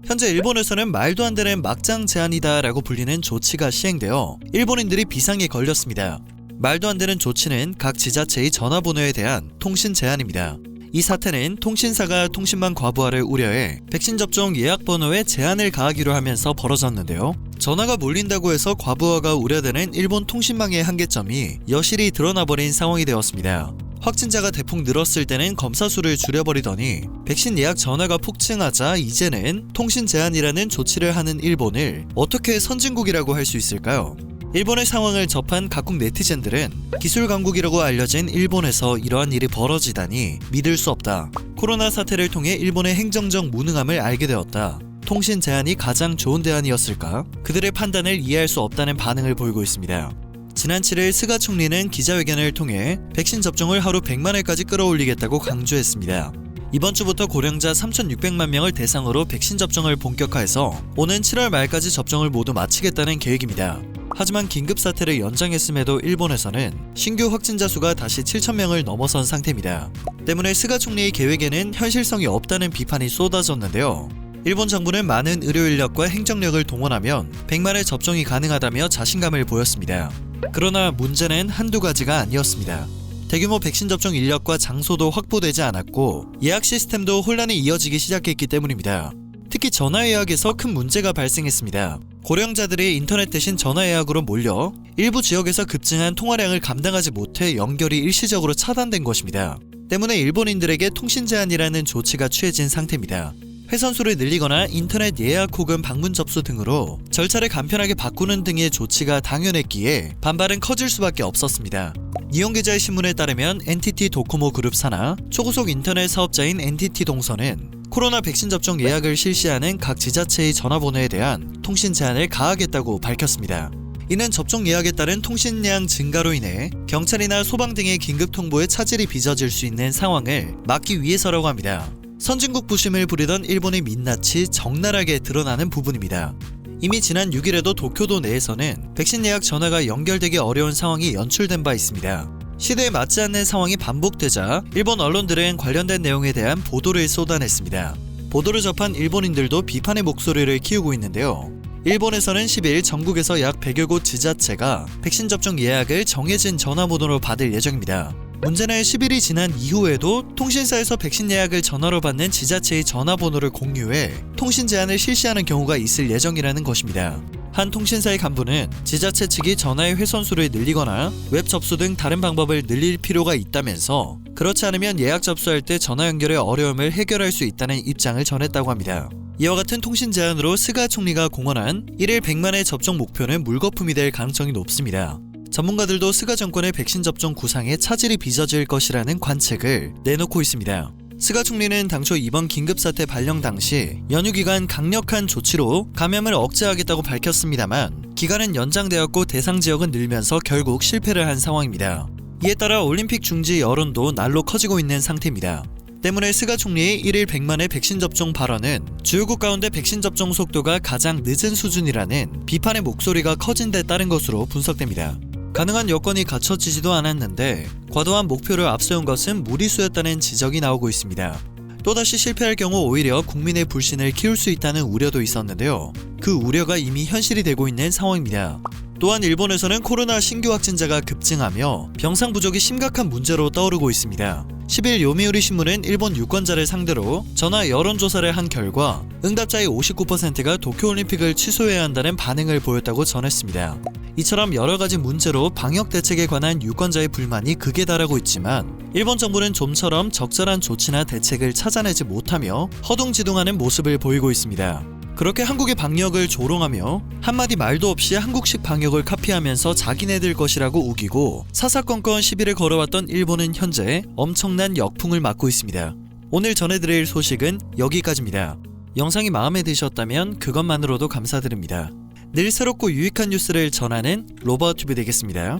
현재 일본에서는 말도 안 되는 막장 제한이다 라고 불리는 조치가 시행되어 일본인들이 비상에 걸렸습니다. 말도 안 되는 조치는 각 지자체의 전화번호에 대한 통신 제한입니다. 이 사태는 통신사가 통신망 과부하를 우려해 백신 접종 예약 번호에 제한을 가하기로 하면서 벌어졌는데요. 전화가 몰린다고 해서 과부하가 우려되는 일본 통신망의 한계점이 여실히 드러나버린 상황이 되었습니다. 확진자가 대폭 늘었을 때는 검사 수를 줄여버리더니 백신 예약 전화가 폭증하자 이제는 통신 제한이라는 조치를 하는 일본을 어떻게 선진국이라고 할 수 있을까요? 일본의 상황을 접한 각국 네티즌들은 기술 강국이라고 알려진 일본에서 이러한 일이 벌어지다니 믿을 수 없다. 코로나 사태를 통해 일본의 행정적 무능함을 알게 되었다. 통신 제한이 가장 좋은 대안이었을까? 그들의 판단을 이해할 수 없다는 반응을 보이고 있습니다. 지난 7일 스가 총리는 기자회견을 통해 백신 접종을 하루 100만 회까지 끌어올리겠다고 강조했습니다. 이번 주부터 고령자 3,600만 명을 대상으로 백신 접종을 본격화해서 오는 7월 말까지 접종을 모두 마치겠다는 계획입니다. 하지만 긴급 사태를 연장했음에도 일본에서는 신규 확진자 수가 다시 7,000명을 넘어선 상태입니다. 때문에 스가 총리의 계획에는 현실성이 없다는 비판이 쏟아졌는데요. 일본 정부는 많은 의료 인력과 행정력을 동원하면 100만 회 접종이 가능하다며 자신감을 보였습니다. 그러나 문제는 한두 가지가 아니었습니다. 대규모 백신 접종 인력과 장소도 확보되지 않았고 예약 시스템도 혼란이 이어지기 시작했기 때문입니다. 특히 전화 예약에서 큰 문제가 발생했습니다. 고령자들이 인터넷 대신 전화 예약으로 몰려 일부 지역에서 급증한 통화량을 감당하지 못해 연결이 일시적으로 차단된 것입니다. 때문에 일본인들에게 통신 제한이라는 조치가 취해진 상태입니다. 회선수를 늘리거나 인터넷 예약 혹은 방문 접수 등으로 절차를 간편하게 바꾸는 등의 조치가 당연했기에 반발은 커질 수밖에 없었습니다. 니혼기자의 신문에 따르면 NTT 도코모 그룹 산하 초고속 인터넷 사업자인 NTT 동선은 코로나 백신 접종 예약을 실시하는 각 지자체의 전화번호에 대한 통신 제한을 가하겠다고 밝혔습니다. 이는 접종 예약에 따른 통신량 증가로 인해 경찰이나 소방 등의 긴급 통보에 차질이 빚어질 수 있는 상황을 막기 위해서라고 합니다. 선진국 부심을 부리던 일본의 민낯이 적나라하게 드러나는 부분입니다. 이미 지난 6일에도 도쿄도 내에서는 백신 예약 전화가 연결되기 어려운 상황이 연출된 바 있습니다. 시대에 맞지 않는 상황이 반복되자 일본 언론들은 관련된 내용에 대한 보도를 쏟아냈습니다. 보도를 접한 일본인들도 비판의 목소리를 키우고 있는데요. 일본에서는 10일 전국에서 약 100여 곳 지자체가 백신 접종 예약을 정해진 전화번호로 받을 예정입니다. 문제는 10일이 지난 이후에도 통신사에서 백신 예약을 전화로 받는 지자체의 전화번호를 공유해 통신 제한을 실시하는 경우가 있을 예정이라는 것입니다. 한 통신사의 간부는 지자체 측이 전화의 회선수를 늘리거나 웹 접수 등 다른 방법을 늘릴 필요가 있다면서 그렇지 않으면 예약 접수할 때 전화 연결의 어려움을 해결할 수 있다는 입장을 전했다고 합니다. 이와 같은 통신 제한으로 스가 총리가 공언한 1일 100만 회 접종 목표는 물거품이 될 가능성이 높습니다. 전문가들도 스가 정권의 백신 접종 구상에 차질이 빚어질 것이라는 관측을 내놓고 있습니다. 스가 총리는 당초 이번 긴급사태 발령 당시 연휴 기간 강력한 조치로 감염을 억제하겠다고 밝혔습니다만 기간은 연장되었고 대상 지역은 늘면서 결국 실패를 한 상황입니다. 이에 따라 올림픽 중지 여론도 날로 커지고 있는 상태입니다. 때문에 스가 총리의 1일 100만 회 백신 접종 발언은 주요국 가운데 백신 접종 속도가 가장 늦은 수준이라는 비판의 목소리가 커진 데 따른 것으로 분석됩니다. 가능한 여건이 갖춰지지도 않았는데 과도한 목표를 앞세운 것은 무리수였다는 지적이 나오고 있습니다. 또다시 실패할 경우 오히려 국민의 불신을 키울 수 있다는 우려도 있었는데요. 그 우려가 이미 현실이 되고 있는 상황입니다. 또한 일본에서는 코로나 신규 확진자가 급증하며 병상 부족이 심각한 문제로 떠오르고 있습니다. 10일 요미우리 신문은 일본 유권자를 상대로 전화 여론조사를 한 결과 응답자의 59%가 도쿄올림픽을 취소해야 한다는 반응을 보였다고 전했습니다. 이처럼 여러가지 문제로 방역 대책에 관한 유권자의 불만이 극에 달하고 있지만 일본 정부는 좀처럼 적절한 조치나 대책을 찾아내지 못하며 허둥지둥하는 모습을 보이고 있습니다. 그렇게 한국의 방역을 조롱하며 한마디 말도 없이 한국식 방역을 카피하면서 자기네들 것이라고 우기고 사사건건 시비를 걸어왔던 일본은 현재 엄청난 역풍을 맞고 있습니다. 오늘 전해드릴 소식은 여기까지입니다. 영상이 마음에 드셨다면 그것만으로도 감사드립니다. 늘 새롭고 유익한 뉴스를 전하는 로버튜브 되겠습니다.